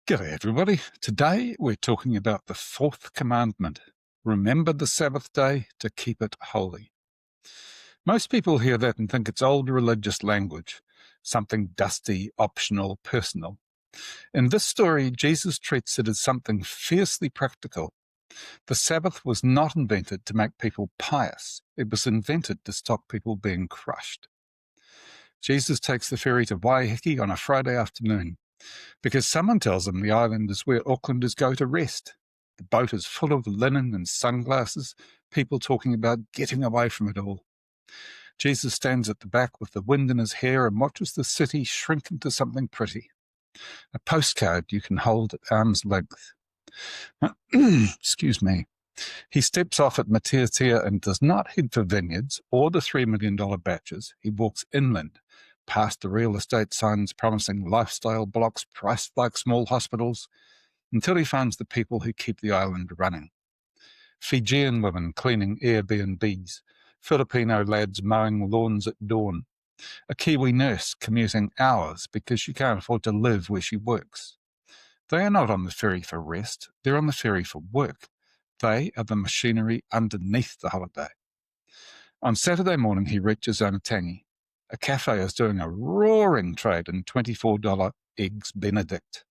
G'day, everybody. Today we're talking about the Fourth Commandment. Remember the Sabbath day to keep it holy. Most people hear that and think it's old religious language, something dusty, optional, personal. In this story, Jesus treats it as something fiercely practical. The Sabbath was not invented to make people pious. It was invented to stop people being crushed. Jesus takes the ferry to Waiheke on a Friday afternoon, because someone tells him the island is where Aucklanders go to rest. The boat is full of linen and sunglasses, people talking about getting away from it all. Jesus stands at the back with the wind in his hair and watches the city shrink into something pretty. A postcard you can hold at arm's length. Excuse me. He steps off at Matiatia and does not head for vineyards or the $3 million batches. He walks inland, past the real estate signs promising lifestyle blocks priced like small hospitals, until he finds the people who keep the island running. Fijian women cleaning Airbnbs, Filipino lads mowing lawns at dawn, a Kiwi nurse commuting hours because she can't afford to live where she works. They are not on the ferry for rest, they're on the ferry for work. They are the machinery underneath the holiday. On Saturday morning, he reaches Onatangi. A cafe is doing a roaring trade in $24 eggs Benedict.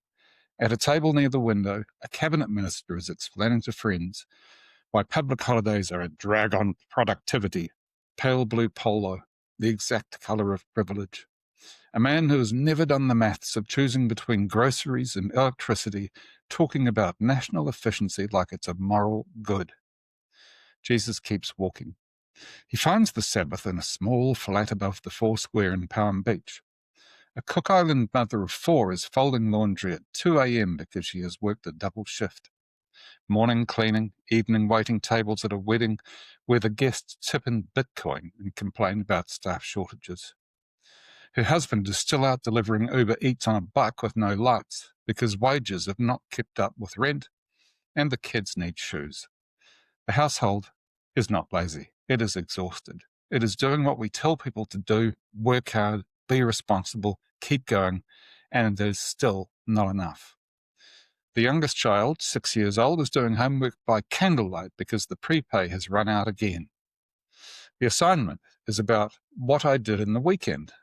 At a table near the window, a cabinet minister is explaining to friends why public holidays are a drag on productivity. Pale blue polo, the exact colour of privilege. A man who has never done the maths of choosing between groceries and electricity, talking about national efficiency like it's a moral good. Jesus keeps walking. He finds the Sabbath in a small flat above the Foursquare in Palm Beach. A Cook Island mother of 4 is folding laundry at 2 a.m. because she has worked a double shift. Morning cleaning, evening waiting tables at a wedding where the guests tip in Bitcoin and complain about staff shortages. Her husband is still out delivering Uber Eats on a bike with no lights because wages have not kept up with rent and the kids need shoes. The household is not lazy. It is exhausted. It is doing what we tell people to do, work hard, be responsible, keep going, and it is still not enough. The youngest child, 6 years old, is doing homework by candlelight because the prepay has run out again. The assignment is about what I did in the weekend.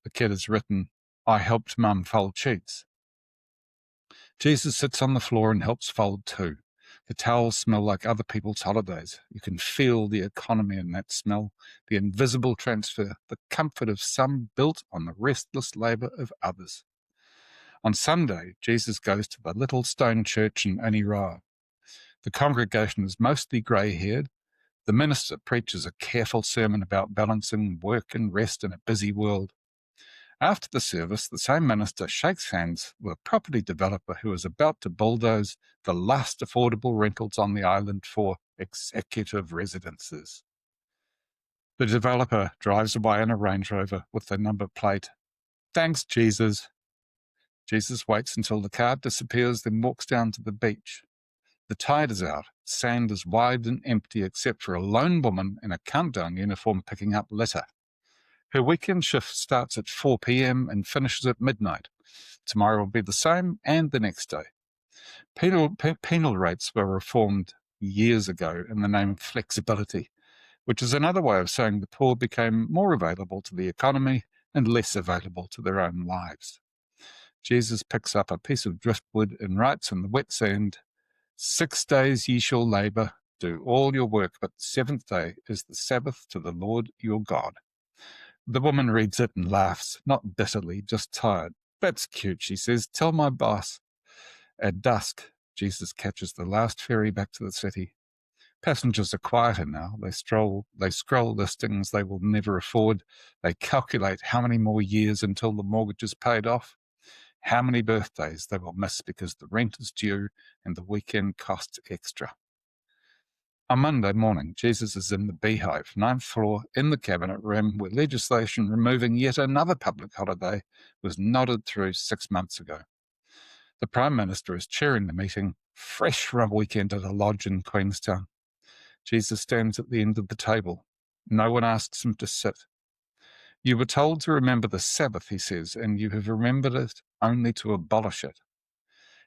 The kid has written, I helped Mum fold sheets. Jesus sits on the floor and helps fold too. The towels smell like other people's holidays. You can feel the economy in that smell, the invisible transfer, the comfort of some built on the restless labour of others. On Sunday, Jesus goes to the little stone church in Oniroa. The congregation is mostly grey-haired. The minister preaches a careful sermon about balancing work and rest in a busy world. After the service, the same minister shakes hands with a property developer who is about to bulldoze the last affordable rentals on the island for executive residences. The developer drives away in a Range Rover with the number plate, "Thanks, Jesus." Jesus waits until the car disappears, then walks down to the beach. The tide is out. Sand is wide and empty except for a lone woman in a countdown uniform picking up litter. Her weekend shift starts at 4 p.m. and finishes at midnight. Tomorrow will be the same, and the next day. Penal rates were reformed years ago in the name of flexibility, which is another way of saying the poor became more available to the economy and less available to their own lives. Jesus picks up a piece of driftwood and writes in the wet sand, 6 days ye shall labour, do all your work, but the 7th day is the Sabbath to the Lord your God. The woman reads it and laughs, not bitterly, just tired. That's cute, she says. Tell my boss. At dusk, Jesus catches the last ferry back to the city. Passengers are quieter now. They scroll listings they will never afford. They calculate how many more years until the mortgage is paid off, how many birthdays they will miss because the rent is due and the weekend costs extra. On Monday morning, Jesus is in the Beehive, 9th floor, in the cabinet room where legislation removing yet another public holiday was nodded through 6 months ago. The Prime Minister is chairing the meeting, fresh from a weekend at a lodge in Queenstown. Jesus stands at the end of the table. No one asks him to sit. You were told to remember the Sabbath, he says, and you have remembered it only to abolish it.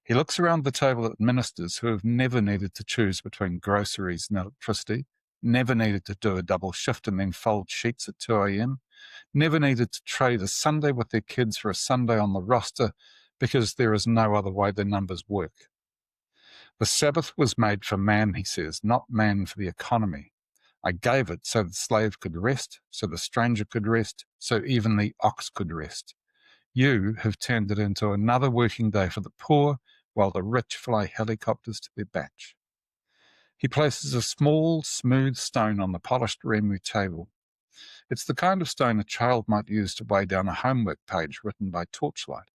He looks around the table at ministers who have never needed to choose between groceries and electricity, never needed to do a double shift and then fold sheets at 2 a.m., never needed to trade a Sunday with their kids for a Sunday on the roster because there is no other way the numbers work. The Sabbath was made for man, he says, not man for the economy. I gave it so the slave could rest, so the stranger could rest, so even the ox could rest. You have turned it into another working day for the poor, while the rich fly helicopters to their batch. He places a small, smooth stone on the polished Remu table. It's the kind of stone a child might use to weigh down a homework page written by torchlight.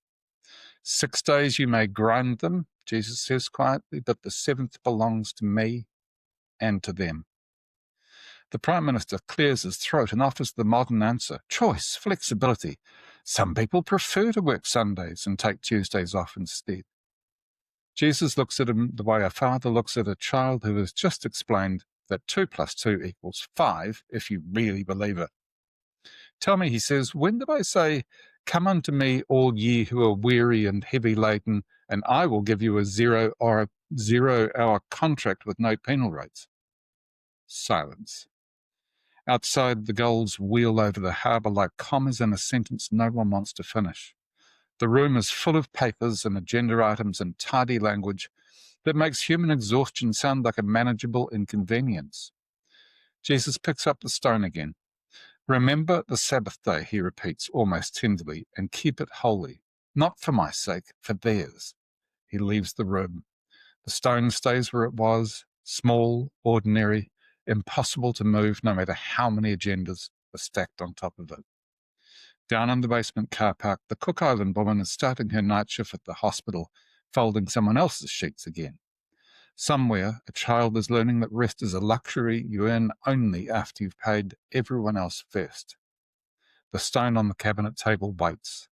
6 days you may grind them, Jesus says quietly, but the seventh belongs to me and to them. The Prime Minister clears his throat and offers the modern answer: choice, flexibility. Some people prefer to work Sundays and take Tuesdays off instead. Jesus looks at him the way a father looks at a child who has just explained that 2 + 2 = 5 if you really believe it. Tell me, he says, when did I say, come unto me all ye who are weary and heavy laden, and I will give you a 0-hour contract with no penal rates? Silence. Outside, the gulls wheel over the harbour like commas in a sentence no one wants to finish. The room is full of papers and agenda items and tidy language that makes human exhaustion sound like a manageable inconvenience. Jesus picks up the stone again. Remember the Sabbath day, he repeats almost tenderly, and keep it holy, not for my sake, for theirs. He leaves the room. The stone stays where it was, small, ordinary, impossible to move no matter how many agendas are stacked on top of it. Down in the basement car park, the Cook Island woman is starting her night shift at the hospital, folding someone else's sheets again. Somewhere, a child is learning that rest is a luxury you earn only after you've paid everyone else first. The stone on the cabinet table waits,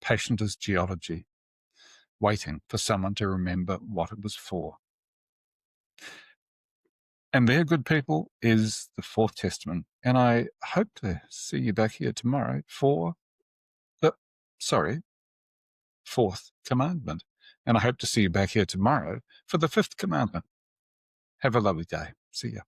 patient as geology, waiting for someone to remember what it was for. And there, good people, is the Fourth Testament. And I hope to see you back here tomorrow for Fourth Commandment. And I hope to see you back here tomorrow for the Fifth Commandment. Have a lovely day. See ya.